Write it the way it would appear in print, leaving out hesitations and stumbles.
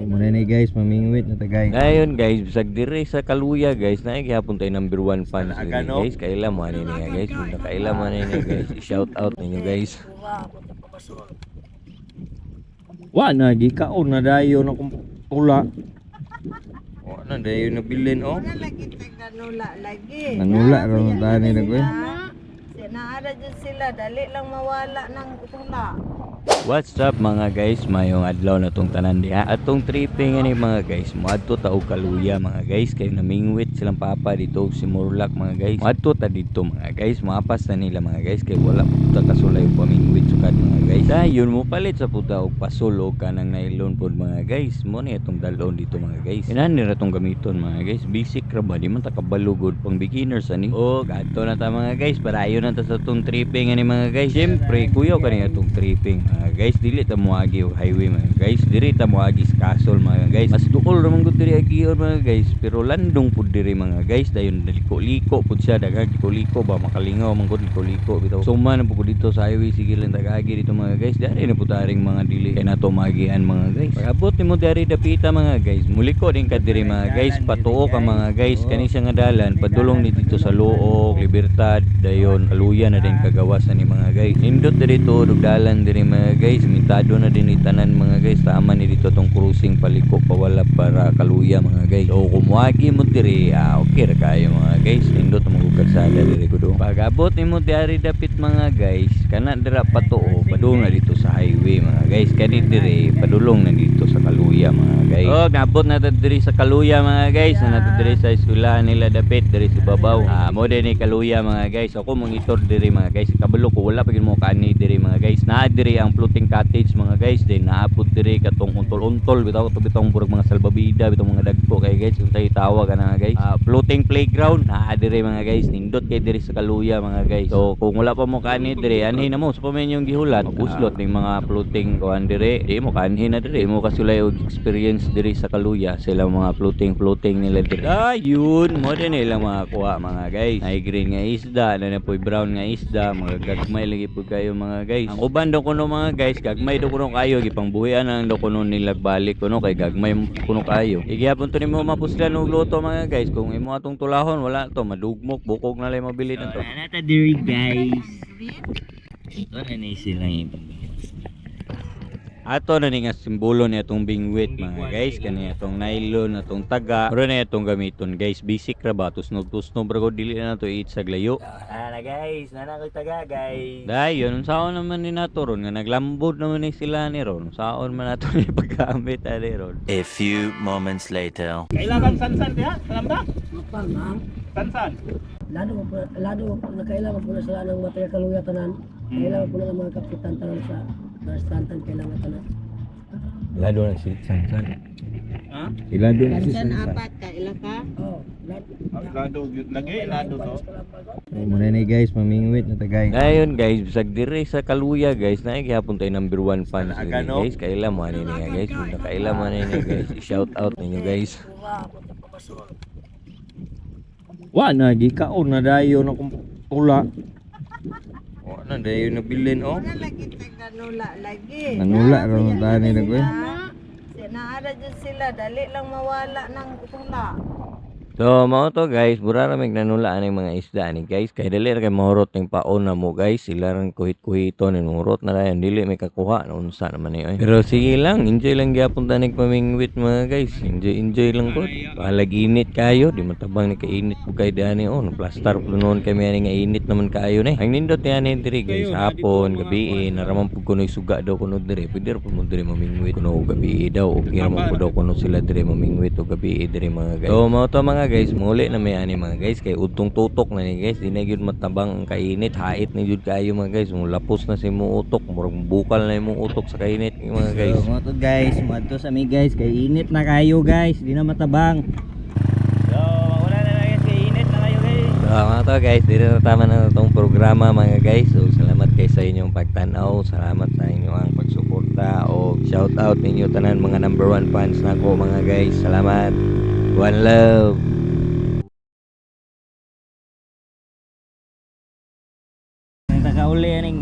Muna ni guys, mamingwit na ta guys. Ngayon guys, bisag dire sa Kaluya guys, naigihapon tayo number 1 fans dire guys. Kaila mo ani niya guys, kung nakaila mo ani niya guys, i-shout out ninyo guys. Wa na gikaon na dayo na kung pula. Wa na dayo na bilin oh. Wala lagi taganula lagi. Nanula ra ng tani na guys. Naara dyan sila, dali lang mawala ng tula. What's up mga guys, mayong adlaw na tong tanan diha. Atong tripping ani mga guys, moadto ta og Kaluya mga guys, kay namingwit silang papa dito si Murlak mga guys. Moadto ta dito mga guys, maapas na nila mga guys kay wala ta kasulay og pamingwit sukad mga guys. Dayon mo palit sa puta og pasol og kanang nylon pod mga guys. Mo ni atong dalon dito mga guys. Inani ra tong gamiton mga guys, basic ra ba di man ta kabalugod pang beginners ani. Og adto na ta mga guys, parayon na ta sa tong tripping ani mga guys. Syempre kuyaw kani atong tripping mga guys, dili ta moagi og highway mga guys, diri ta moagi sa castle mga guys. Mas duol ra man gud diri agion mga guys, pero landong pud diri mga guys. Dayon liko-liko pud siya, daghang liko ba makalingaw man gud liko-liko bitaw. Suma na pud dito sa highway, sige lang tagagi dito mga guys. Dari na pud taring mga dili kay nato magian mga guys. Pag-abot nimo dari dapita mga guys, muliko din ka diri mga guys, patuo ka mga guys. Kani siya nga dalan padulong ni dito sa Luok, Libertad, dayon Kaluya na din kagawas ani mga guys. Nindot dito og dalan diri mga guys, mintado na din itanan mga guys. Tama ni dito tong cruising paliko pawala para Kaluya mga guys. So kumuagi mo diri, okay ra kayo mga guys. Nindot mo kalsada diri ko do. Pag-abot nimo diari dapit mga guys, kana dira patuo padung na dito sa highway mga guys. Kani diri padulong na dito sa Kaluya mga guys. Oh, nabot na ta diri sa Kaluya mga guys. Na ta diri sa eskwelahan nila dapit diri sa babaw. Mo din ni Kaluya mga guys. Ako mong itor diri mga guys. Kabalo ko wala pagin mo kani diri mga guys. Naa diri ang floating cottage mga guys. Then naapod diri katong untol-untol bitaw to bitong burag mga salbabida, bitong mga dagko kay guys. Unsay tawa ka na guys. Floating playground naa diri mga guys. Nindot kay diri sa Kaluya mga guys. So kung wala pa mo kani diri, anhin na mo sa pamenyong gihulat. Mabuslot ning mga floating kuan diri. Di mo kanhin na diri. Mo kasulay og experience diri sa Kaluya. Sila mga floating nila diri. Ayun, mo din nila mga kuha mga guys. Ay green nga isda, na poy brown nga isda, mga gagmay lagi po kayo mga guys. Ang uban do kuno mga guys, gagmay do kuno kayo gipangbuhian ang do kuno nila balik kuno kay gagmay kuno kayo. Igihapon to nimo mapuslan og luto mga guys. Kung imo atong tulahon wala to, madugmok bukog na lay mabili na to. Ana ta diri guys. Ito na ni sila ito. Ato na ni nga simbolo ni atong bingwit mga guys, kani atong nylon, atong taga. Pero na atong gamiton guys, basic ra ba tusnog ra ko dili na to eat sa glayo. Ana guys, nana ko taga guys. Dayon saon naman ni nato ron nga naglambod naman ni sila ni ron. Saon man nato ni paggamit ani ron. A few moments later. Kailangan sansan diha, kalamba? Mapang ma'am. Sansan. Lado nakailangan po na sila ng material Kaluya tanan. Kailangan po na ng mga kapitan tanan sa restaurantan kailangan tanan. Lado na si Sansan. Ha? Ilado na si Kansan Sansan. apat ka ila ka? Oh, Lado lagi, lado to. Muna ni guys, mamingwit na ta guys. Ngayon guys, bisag dire sa Kaluya guys, naigihapon tayo number 1 fans diri guys. Kaila mo ani niya guys, kung nakaila mo ani niya guys, i-shout out ninyo guys. Wa na gikaon na dayo na kung pula. Wa na dayo na bilin oh. Wala lagi taganula lagi. Nanula ra ng tani na guys. Naara dyan sila, dali lang mawala ng tula. So mao to guys, burara mig nanula aning mga isda ni guys. Kay dali ra kay mahurot ning paon na mo guys. Sila rang kuhit-kuhito ning murot na dayon dili may kakuha na unsa naman ni oy. Pero sige lang, enjoy lang gyapon ta ning pamingwit mga guys. Enjoy lang ko. Palag init kayo, di matabang ni kainit po kay dani on. Plaster po noon kami ani nga init naman kayo ni. Ang nindot ni diri guys, hapon, gabi, naraman pud kuno suga daw kuno diri. Pwede ra pud mo diri mamingwit kuno gabi daw. Okay ra mo pud daw kuno sila diri mamingwit o gabi diri mga guys. So mao to mga guys, muli na may ani mga guys kay udtong tutok na ni guys, di na gyud matabang ang kainit, hait na gyud kayo mga guys. Mulapos na si mo utok, murag bukal na imong utok sa kainit mga guys. So mo to guys, mo to sa mi guys kay init na kayo guys, di na matabang. So wala na guys, kay init na kayo guys. So mga to guys, dito na tama na itong programa mga guys. So salamat kay sa inyong pagtanaw, salamat sa inyong pagsuporta o shout out ninyo tanan mga number 1 fans nako mga guys. Salamat. One love. Nang tagauli aning